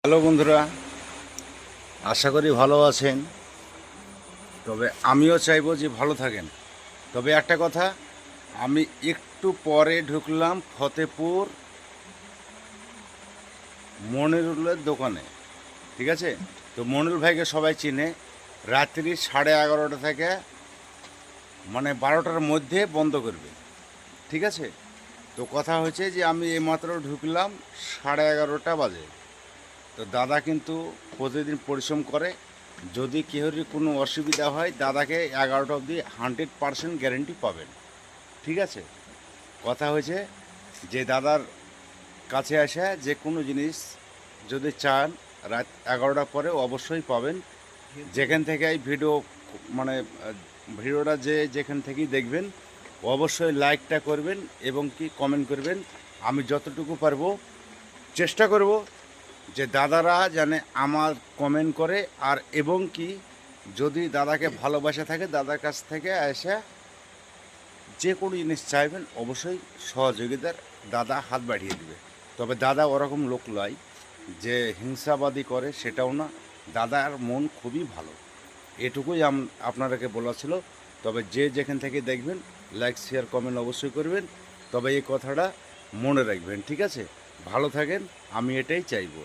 Hello বন্ধুরা, আশা করি ভালো আছেন। তবে আমিও চাইবো যে ভালো থাকেন। তবে একটা কথা, আমি একটু পরে ঢুকলাম ফতেপুর মনিরুলের দোকানে, ঠিক আছে? তো মনিরুল ভাইকে সবাই চিনে। রাত্রি 11:30 থেকে 12টার মধ্যে বন্ধ করবে, ঠিক আছে? তো কথা হয়েছে যে আমি এইমাত্র ঢুকলাম, 11:30 বাজে। তো দাদা কিন্তু প্রতিদিন পরিশ্রম করে। যদি কেউরই কোনো অসুবিধা হয়, দাদাকে 11টা অবধি 100% গ্যারেন্টি পাবেন, ঠিক আছে? কথা হয়েছে যে দাদার কাছে আসে যে কোনো জিনিস যদি চান রাত 11টার পরে অবশ্যই পাবেন। যেখান থেকে এই মানে ভিডিওটা যেখান থেকেই দেখবেন, অবশ্যই লাইকটা করবেন এবং কি কমেন্ট করবেন। আমি যতটুকু পারবো চেষ্টা করব যে দাদারা যেন আমার কমেন্ট করে। আর এবং কি যদি দাদাকে ভালোবাসা থাকে, দাদার কাছ থেকে এসে যে কোনো জিনিস চাইবেন, অবশ্যই সহযোগিতার দাদা হাত বাড়িয়ে দেবে। তবে দাদা ওরকম লোক নয় যে হিংসাবাদী করে, সেটাও না। দাদার মন খুবই ভালো, এটুকুই আপনাদেরকে বলা ছিল। তবে যে যেখান থেকে দেখবেন, লাইক শেয়ার কমেন্ট অবশ্যই করবেন। তবে এই কথাটা মনে রাখবেন, ঠিক আছে? ভালো থাকেন, আমি এটাই চাইবো।